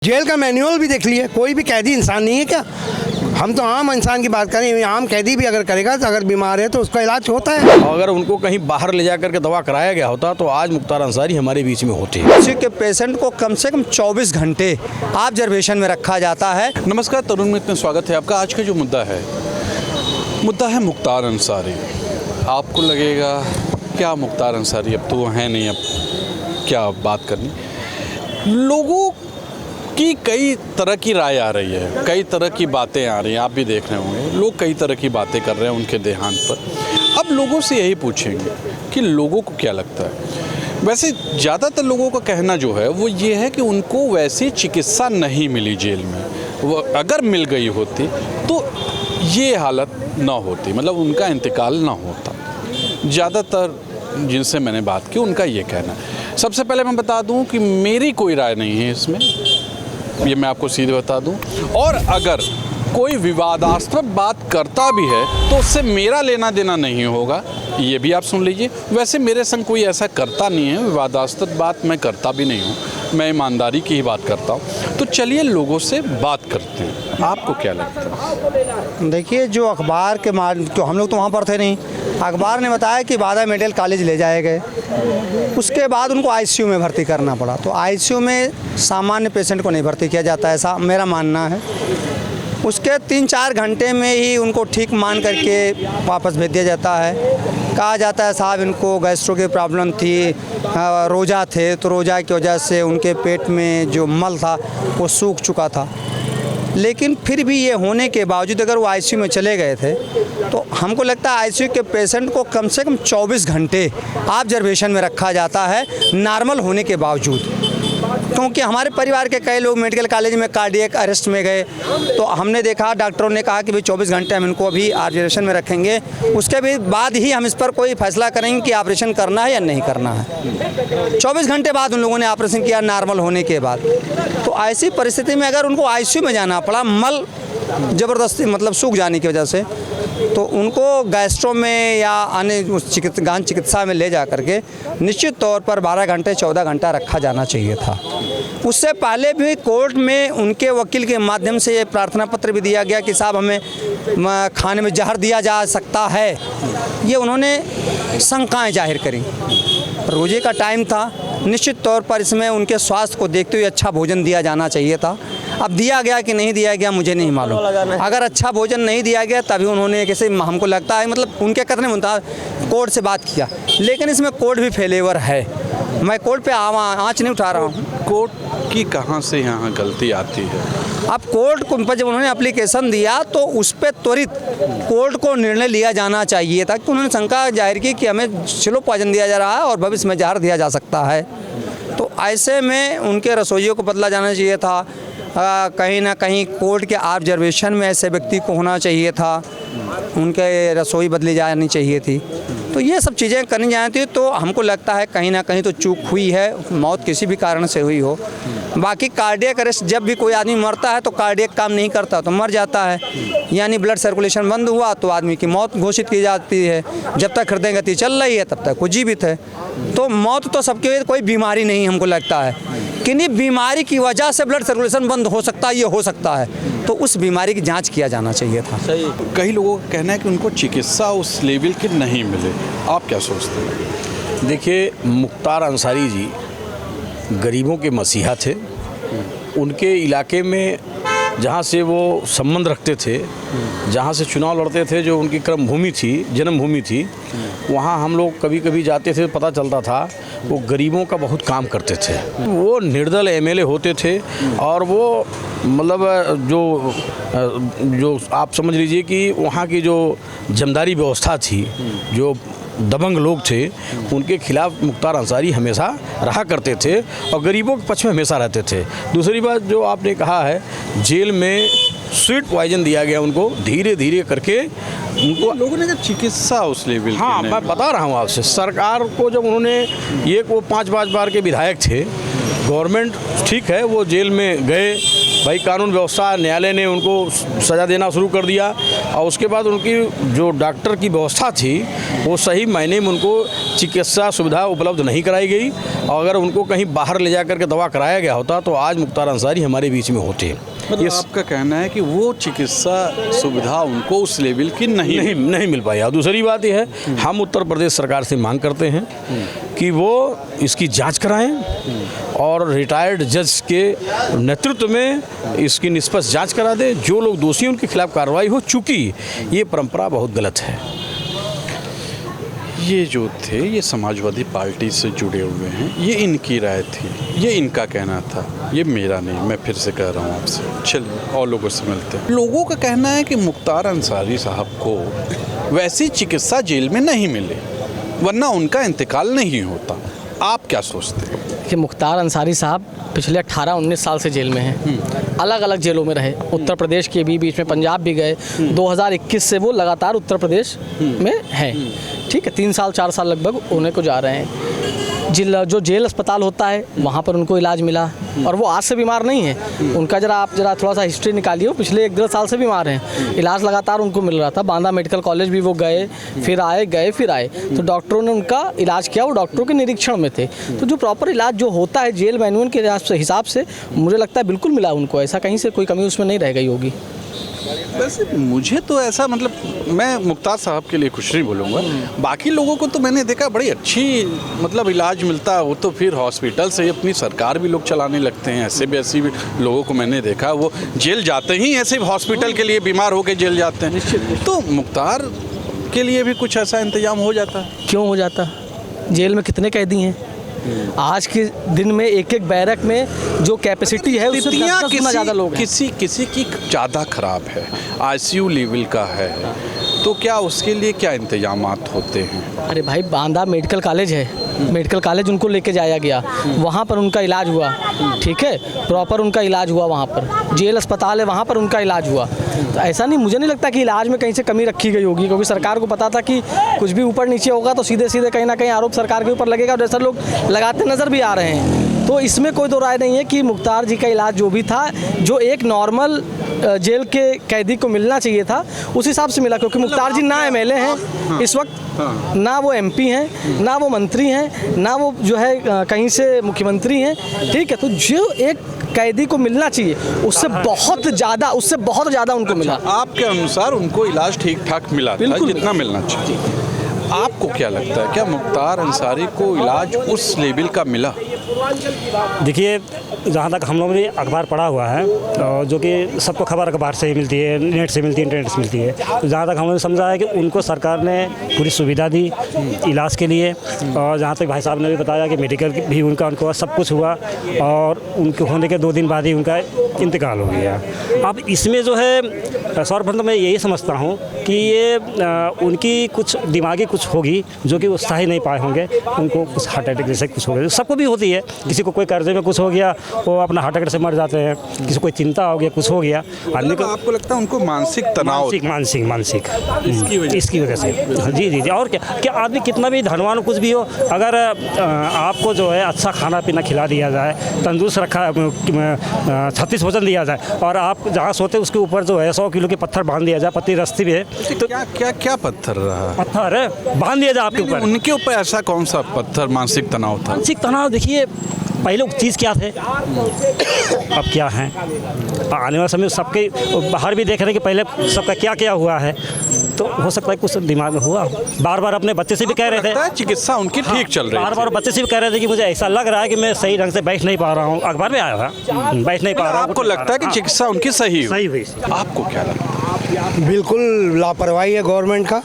Jail का manual भी देख लिए, कोई भी कैदी इंसान नहीं है क्या? हम तो आम इंसान की बात करें, आम कैदी भी अगर करेगा तो अगर बीमार है तो उसका इलाज होता है। अगर उनको कहीं बाहर ले जाकर के दवा कराया गया होता तो आज मुख्तार अंसारी हमारे बीच में होते हैं। किसी के पेशेंट को कम से कम 24 घंटे ऑब्जर्वेशन में रखा जाता है। नमस्कार, तरुण मित्र में स्वागत है आपका। आज का जो मुद्दा है मुख्तार अंसारी। आपको लगेगा क्या मुख्तार अंसारी अब तो है नहीं, अब क्या बात करनी। लोगों की कई तरह की राय आ रही है, कई तरह की बातें आ रही हैं, आप भी देख रहे होंगे। लोग कई तरह की बातें कर रहे हैं उनके देहांत पर। अब लोगों से यही पूछेंगे कि लोगों को क्या लगता है। वैसे ज़्यादातर लोगों का कहना जो है वो ये है कि उनको वैसी चिकित्सा नहीं मिली जेल में। वो अगर मिल गई होती तो ये हालत ना होती, मतलब उनका इंतकाल ना होता। ज़्यादातर जिनसे मैंने बात की उनका ये कहना है। सबसे पहले मैं बता दूं कि मेरी कोई राय नहीं है इसमें, ये मैं आपको सीधे बता दूं। और अगर कोई विवादास्पद बात करता भी है तो उससे मेरा लेना देना नहीं होगा, ये भी आप सुन लीजिए। वैसे मेरे संग कोई ऐसा करता नहीं है, विवादास्पद बात मैं करता भी नहीं हूँ, मैं ईमानदारी की ही बात करता हूँ। तो चलिए लोगों से बात करते हैं, आपको क्या लगता है? देखिए, जो अखबार के तो हम लोग तो वहाँ पर थे नहीं, अखबार ने बताया कि बादा मेडिकल कॉलेज ले जाए गए, उसके बाद उनको आईसीयू में भर्ती करना पड़ा। तो आईसीयू में सामान्य पेशेंट को नहीं भर्ती किया जाता, ऐसा मेरा मानना है। उसके 3-4 घंटे में ही उनको ठीक मान करके वापस भेज दिया जाता है। कहा जाता है साहब इनको गैस्ट्रो की प्रॉब्लम थी, रोज़ा थे, तो रोज़ा की वजह से उनके पेट में जो मल था वो सूख चुका था। लेकिन फिर भी ये होने के बावजूद अगर वो आईसीयू में चले गए थे तो हमको लगता है आईसीयू के पेशेंट को कम से कम 24 घंटे ऑब्जर्वेशन में रखा जाता है नॉर्मल होने के बावजूद। क्योंकि हमारे परिवार के कई लोग मेडिकल कॉलेज में कार्डियक अरेस्ट में गए, तो हमने देखा, डॉक्टरों ने कहा कि भाई 24 घंटे हम इनको अभी ऑब्जर्वेशन में रखेंगे, उसके भी बाद ही हम इस पर कोई फैसला करेंगे कि ऑपरेशन करना है या नहीं करना है। 24 घंटे बाद उन लोगों ने ऑपरेशन किया नॉर्मल होने के बाद। तो ऐसी परिस्थिति में अगर उनको आईसीयू में जाना पड़ा मल ज़बरदस्ती मतलब सूख जाने की वजह से, तो उनको गैस्ट्रो में या अन्य गहन चिकित्सा में ले जा करके निश्चित तौर पर 12 घंटे 14 घंटा रखा जाना चाहिए था। उससे पहले भी कोर्ट में उनके वकील के माध्यम से ये प्रार्थना पत्र भी दिया गया कि साहब हमें खाने में जहर दिया जा सकता है। ये उन्होंने शंकाएं जाहिर करी। रोजे का टाइम था, निश्चित तौर पर इसमें उनके स्वास्थ्य को देखते हुए अच्छा भोजन दिया जाना चाहिए था। अब दिया गया कि नहीं दिया गया मुझे नहीं मालूम। अगर अच्छा भोजन नहीं दिया गया तभी उन्होंने कैसे, हमको लगता है मतलब उनके कथन मुताबिक कोर्ट से बात किया, लेकिन इसमें कोर्ट भी फेलेवर है। मैं कोर्ट पे आँच नहीं उठा रहा हूँ। कोर्ट की कहाँ से यहाँ गलती आती है? अब कोर्ट को जब उन्होंने एप्लीकेशन दिया तो उस पर त्वरित कोर्ट को निर्णय लिया जाना चाहिए था कि उन्होंने शंका जाहिर की कि हमें स्लो पॉइजन दिया जा रहा है और भविष्य में जहर दिया जा सकता है। तो ऐसे में उनके रसोइयों को बदला जाना चाहिए था। कहीं ना कहीं कोर्ट के ऑब्जर्वेशन में ऐसे व्यक्ति को होना चाहिए था, उनके रसोई बदली जानी चाहिए थी। तो ये सब चीज़ें करनी जाती थी। तो हमको लगता है कहीं ना कहीं तो चूक हुई है, मौत किसी भी कारण से हुई हो। बाकी कार्डियक अरेस्ट, जब भी कोई आदमी मरता है तो कार्डियक काम नहीं करता तो मर जाता है, यानी ब्लड सर्कुलेशन बंद हुआ तो आदमी की मौत घोषित की जाती है। जब तक हृदय गति चल रही है तब तक वो जीवित है। तो मौत तो सबके, कोई बीमारी नहीं हमको लगता है कि नहीं बीमारी की वजह से ब्लड सर्कुलेशन बंद हो सकता है, ये हो सकता है, तो उस बीमारी की जांच किया जाना चाहिए था। सही। कई लोगों का कहना है कि उनको चिकित्सा उस लेवल की नहीं मिले, आप क्या सोचते हैं? देखिए, मुख्तार अंसारी जी गरीबों के मसीहा थे। उनके इलाके में जहाँ से वो संबंध रखते थे, जहाँ से चुनाव लड़ते थे, जो उनकी कर्म भूमि थी, जन्मभूमि थी, वहाँ हम लोग कभी कभी जाते थे, पता चलता था वो गरीबों का बहुत काम करते थे। वो निर्दल एमएलए होते थे और वो मतलब जो आप समझ लीजिए कि वहाँ की जो जमदारी व्यवस्था थी, जो दबंग लोग थे, उनके खिलाफ मुख्तार अंसारी हमेशा रहा करते थे और गरीबों के पक्ष में हमेशा रहते थे। दूसरी बात जो आपने कहा है, जेल में स्वीट पॉइजन दिया गया उनको, धीरे धीरे करके उनको लोगों ने चिकित्सा उस लेवल। हाँ, मैं बता रहा हूँ आपसे, सरकार को जब उन्होंने ये वो 5 बार के विधायक थे, गवर्नमेंट ठीक है वो जेल में गए, भाई कानून व्यवस्था, न्यायालय ने उनको सज़ा देना शुरू कर दिया और उसके बाद उनकी जो डॉक्टर की व्यवस्था थी वो सही मायने में उनको चिकित्सा सुविधा उपलब्ध नहीं कराई गई, और अगर उनको कहीं बाहर ले जा कर के दवा कराया गया होता तो आज मुख्तार अंसारी हमारे बीच में होते। मतलब आपका कहना है कि वो चिकित्सा सुविधा उनको उस लेवल की नहीं मिल पाई। और दूसरी बात यह है, हम उत्तर प्रदेश सरकार से मांग करते हैं कि वो इसकी जांच कराएं और रिटायर्ड जज के नेतृत्व में इसकी निष्पक्ष जांच करा दे। जो लोग दोषी हैं उनके खिलाफ कार्रवाई हो, चूँकि ये परंपरा बहुत गलत है। ये जो थे ये समाजवादी पार्टी से जुड़े हुए हैं, ये इनकी राय थी, ये इनका कहना था, ये मेरा नहीं, मैं फिर से कह रहा हूँ आपसे। चलिए और लोगों से मिलते हैं। लोगों का कहना है कि मुख्तार अंसारी साहब को वैसी चिकित्सा जेल में नहीं मिले वरना उनका इंतकाल नहीं होता। आप क्या सोचते हैं? कि मुख्तार अंसारी साहब पिछले 18-19 साल से जेल में हैं, अलग अलग जेलों में रहे, उत्तर प्रदेश के भी, बीच में पंजाब भी गए। 2021 से वो लगातार उत्तर प्रदेश में हैं, ठीक है, 3 साल 4 साल लगभग होने को जा रहे हैं। जो जेल अस्पताल होता है वहाँ पर उनको इलाज मिला, और वो आज से बीमार नहीं है। उनका आप जरा थोड़ा सा हिस्ट्री निकालिए, वो पिछले 1-1.5 साल से बीमार हैं, इलाज लगातार उनको मिल रहा था। बांदा मेडिकल कॉलेज भी वो गए, फिर आए, तो डॉक्टरों ने उनका इलाज किया, वो डॉक्टरों के निरीक्षण में थे। तो जो प्रॉपर इलाज जो होता है जेल मैनुअल के हिसाब से मुझे लगता है बिल्कुल मिला उनको, ऐसा कहीं से कोई कमी उसमें नहीं रह गई होगी। वैसे मुझे तो ऐसा, मतलब मैं मुख्तार साहब के लिए कुछ नहीं बोलूँगा, बाकी लोगों को तो मैंने देखा बड़ी अच्छी मतलब इलाज मिलता है। वो तो फिर हॉस्पिटल से अपनी सरकार भी लोग चलाने लगते हैं। ऐसे भी लोगों को मैंने देखा, वो जेल जाते ही ऐसे हॉस्पिटल के लिए बीमार होकर जेल जाते हैं। तो मुख्तार के लिए भी कुछ ऐसा इंतजाम हो जाता है? क्यों हो जाता? जेल में कितने कैदी हैं? आज के दिन में एक बैरक में जो कैपेसिटी है उससे 10 गुना ज़्यादा लोग हैं। किसी की ज़्यादा ख़राब है, आईसीयू लेवल का है, तो क्या उसके लिए क्या इंतजामात होते हैं? अरे भाई, बांदा मेडिकल कॉलेज है, मेडिकल कॉलेज उनको लेके जाया गया, वहाँ पर उनका इलाज हुआ, ठीक है, प्रॉपर उनका इलाज हुआ। वहाँ पर जेल अस्पताल है, वहाँ पर उनका इलाज हुआ। तो ऐसा नहीं, मुझे नहीं लगता कि इलाज में कहीं से कमी रखी गई होगी, क्योंकि सरकार को पता था कि कुछ भी ऊपर नीचे होगा तो सीधे सीधे कहीं ना कहीं आरोप सरकार के ऊपर लगेगा, और जैसा लोग लगाते नज़र भी आ रहे हैं। तो इसमें कोई दो राय नहीं है कि मुख्तार जी का इलाज जो भी था, जो एक नॉर्मल जेल के कैदी को मिलना चाहिए था, उस हिसाब से मिला। क्योंकि मुख्तार जी ना एमएलए हैं इस वक्त, ना वो एमपी हैं, ना वो मंत्री हैं, ना वो जो है कहीं से मुख्यमंत्री हैं, ठीक है। तो जो एक कैदी को मिलना चाहिए उससे बहुत ज़्यादा उनको मिला। आपके अनुसार उनको इलाज ठीक ठाक मिला था, जितना मिलना चाहिए। आपको क्या लगता है, क्या मुख्तार अंसारी को इलाज उस लेवल का मिला? देखिए, जहाँ तक हम लोगों ने अखबार पढ़ा हुआ है, जो कि सबको खबर अखबार से ही मिलती है, नेट से मिलती है, इंटरनेट से मिलती है, तो जहाँ तक हम लोगों ने समझा है कि उनको सरकार ने पूरी सुविधा दी इलाज के लिए। और जहाँ तक भाई साहब ने भी बताया कि मेडिकल भी उनको सब कुछ हुआ, और उनके होने के 2 दिन बाद ही उनका इंतकाल हो गया। अब इसमें जो है सर्वप्रथम मैं यही समझता हूँ कि ये उनकी कुछ दिमागी कुछ होगी जो कि वो सह नहीं पाए होंगे, उनको कुछ हार्ट अटैक जैसे कुछ हो गया, सबको भी होती है। किसी को कोई कर्जे में कुछ हो गया, वो अपना हार्ट अटैक से मर जाते हैं, किसी को कोई चिंता हो गया, कुछ हो गया आदमी को। आपको लगता है उनको मानसिक तनाव, मानसिक इसकी वजह से? जी। और क्या आदमी कितना भी धनवान कुछ भी हो, अगर आपको जो है अच्छा खाना पीना खिला दिया जाए, तंदुरुस्त रखा 36 भोजन दिया जाए, और आप जहाँ सोते उसके ऊपर जो है 100 किलो के पत्थर बांध दिया जाए, पत्ती रस्ती भी है, तो क्या पत्थर रहा? पत्थर बांध दिया जाए आपके ऊपर। उनके ऊपर ऐसा कौन सा पत्थर मानसिक तनाव था? मानसिक तनाव देखिए, पहले चीज़ क्या थे, अब क्या है, आने वाले समय सबके बाहर भी देख रहे हैं कि पहले सबका क्या क्या हुआ है, तो हो सकता है कुछ दिमाग में हुआ। बार बार अपने बच्चे से भी कह रहे थे, चिकित्सा उनकी ठीक चल रही है, बार बच्चे से भी कह रहे थे कि मुझे ऐसा लग रहा है कि मैं सही ढंग से बैठ नहीं पा रहा हूँ, अखबार में आया था, बैठ नहीं पा रहा हूँ। आपको लगता है कि चिकित्सा उनकी सही हुई? आपको क्या लगता है? बिल्कुल लापरवाही है गवर्नमेंट का।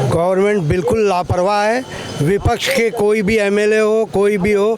गवर्नमेंट बिल्कुल लापरवाह है। विपक्ष के कोई भी एमएलए हो, कोई भी हो,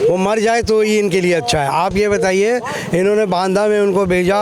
वो मर जाए तो ही इनके लिए अच्छा है। आप ये बताइए, इन्होंने बांदा में उनको भेजा,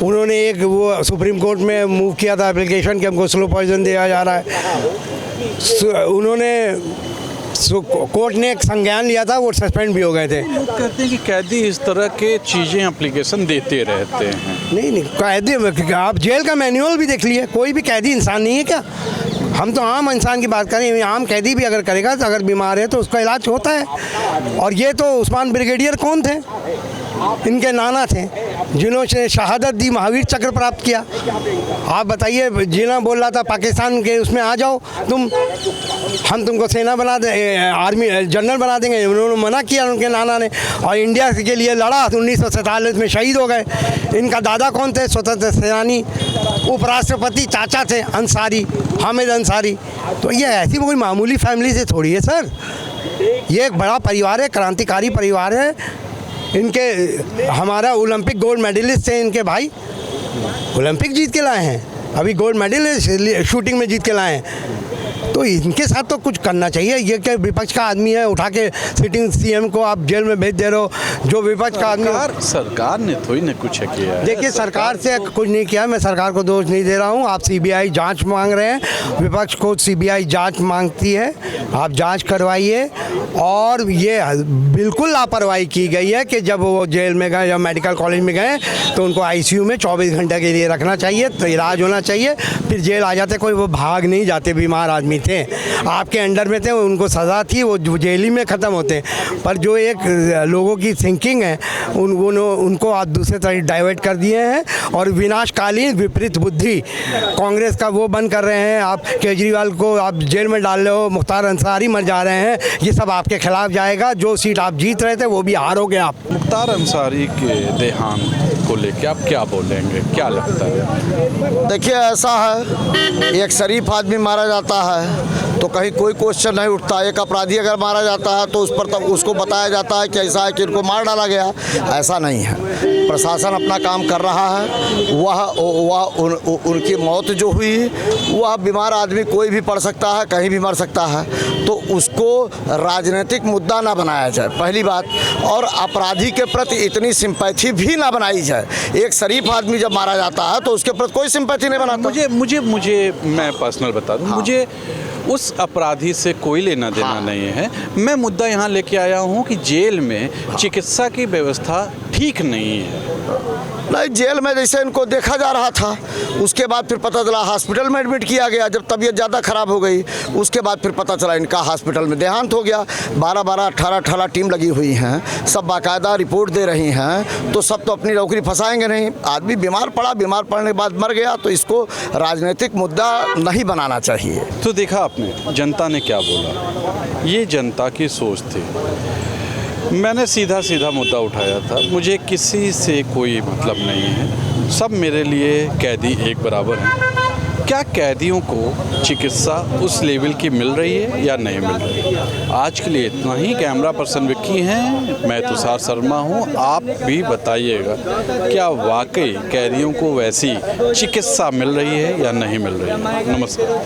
उन्होंने एक वो सुप्रीम कोर्ट में मूव किया था एप्लीकेशन कि हमको स्लो पॉइजन दिया जा रहा है, उन्होंने कोर्ट ने एक संज्ञान लिया था, वो सस्पेंड भी हो गए थे। लोग कहते हैं कि कैदी इस तरह के चीज़ें एप्लीकेशन देते रहते हैं। नहीं, कैदी, आप जेल का मैनुअल भी देख लिए, कोई भी कैदी इंसान नहीं है क्या? हम तो आम इंसान की बात करें, आम कैदी भी अगर करेगा तो अगर बीमार है तो उसका इलाज होता है। और ये तो उस्मान ब्रिगेडियर कौन थे? इनके नाना थे जिन्होंने शहादत दी, महावीर चक्र प्राप्त किया। आप बताइए, जिन्ना बोल रहा था पाकिस्तान के उसमें आ जाओ तुम, हम तुमको सेना बना दे, आर्मी जनरल बना देंगे, उन्होंने मना किया उनके नाना ने, और इंडिया के लिए लड़ा, 1947 में शहीद हो गए। इनका दादा कौन थे? स्वतंत्र सेनानी, उपराष्ट्रपति चाचा थे अंसारी, हामिद अंसारी। तो ये ऐसी कोई मामूली फैमिली से थोड़ी है सर, ये एक बड़ा परिवार है, क्रांतिकारी परिवार है। इनके हमारा ओलंपिक गोल्ड मेडलिस्ट थे इनके भाई, ओलंपिक जीत के लाए हैं, अभी गोल्ड मेडल शूटिंग में जीत के लाए हैं। तो इनके साथ तो कुछ करना चाहिए। ये क्या विपक्ष का आदमी है, उठा के सिटिंग सीएम को आप जेल में भेज दे रहे हो? जो विपक्ष का आदमी, सरकार ने थोड़ी ना कुछ किया है। देखिए सरकार से कुछ नहीं किया, मैं सरकार को दोष नहीं दे रहा हूँ। आप सीबीआई जांच मांग रहे हैं, विपक्ष को सीबीआई जांच मांगती है, आप जांच करवाइए। और ये बिल्कुल लापरवाही की गई है कि जब वो जेल में गए या मेडिकल कॉलेज में गए तो उनको आईसीयू में 24 घंटे के लिए रखना चाहिए, तो इलाज होना चाहिए, फिर जेल आ जाते। कोई वो भाग नहीं जाते, बीमार आदमी थे, आपके अंडर में थे, उनको सज़ा थी, वो जेल ही में ख़त्म होते। पर जो एक लोगों की थिंकिंग है उनको आप दूसरे तरह डाइवर्ट कर दिए हैं, और विनाशकालीन विपरीत बुद्धि कांग्रेस का वो बंद कर रहे हैं। आप केजरीवाल को आप जेल में डाल रहे हो, मुख्तार अंसारी मर जा रहे हैं, ये सब आपके खिलाफ जाएगा। जो सीट आप जीत रहे थे वो भी हारोगे आप। मुख्तार अंसारी के देहांत को लेकर आप क्या बोलेंगे, क्या लगता है? देखिए ऐसा है, एक शरीफ आदमी मारा जाता है तो कहीं कोई क्वेश्चन नहीं उठता। एक अपराधी अगर मारा जाता है तो उस पर तब उसको बताया जाता है कि ऐसा है कि इनको मार डाला गया। ऐसा नहीं है, प्रशासन अपना काम कर रहा है। उनकी मौत जो हुई, वह बीमार आदमी कोई भी पड़ सकता है, कहीं भी मर सकता है, तो उसको राजनीतिक मुद्दा ना बनाया जाए पहली बात, और अपराधी के प्रति इतनी सिंपैथी भी ना बनाई जाए। एक शरीफ आदमी जब मारा जाता है तो उसके प्रति कोई सिंपैथी नहीं बनाता। मुझे मैं पर्सनल बता दूं, मुझे उस अपराधी से कोई लेना देना नहीं है। मैं मुद्दा यहाँ लेके आया हूँ कि जेल में चिकित्सा की व्यवस्था ठीक नहीं है। नहीं, जेल में जैसे इनको देखा जा रहा था, उसके बाद फिर पता चला हॉस्पिटल में एडमिट किया गया। जब तबीयत ज़्यादा ख़राब हो गई उसके बाद फिर पता चला इनका हॉस्पिटल में देहांत हो गया। 12-12, 18-18 टीम लगी हुई हैं, सब बाकायदा रिपोर्ट दे रही हैं, तो सब तो अपनी नौकरी फंसाएंगे नहीं। आदमी बीमार पड़ा, बीमार पड़ने के बाद मर गया, तो इसको राजनीतिक मुद्दा नहीं बनाना चाहिए। तो देखा आपने जनता ने क्या बोला, ये जनता की सोच थी। मैंने सीधा सीधा मुद्दा उठाया था, मुझे किसी से कोई मतलब नहीं है, सब मेरे लिए कैदी एक बराबर हैं। क्या कैदियों को चिकित्सा उस लेवल की मिल रही है या नहीं मिल रही है? आज के लिए इतना ही। कैमरा पर्सन विक्की हैं, मैं तुषार शर्मा हूं। आप भी बताइएगा क्या वाकई कैदियों को वैसी चिकित्सा मिल रही है या नहीं मिल रही है। नमस्कार।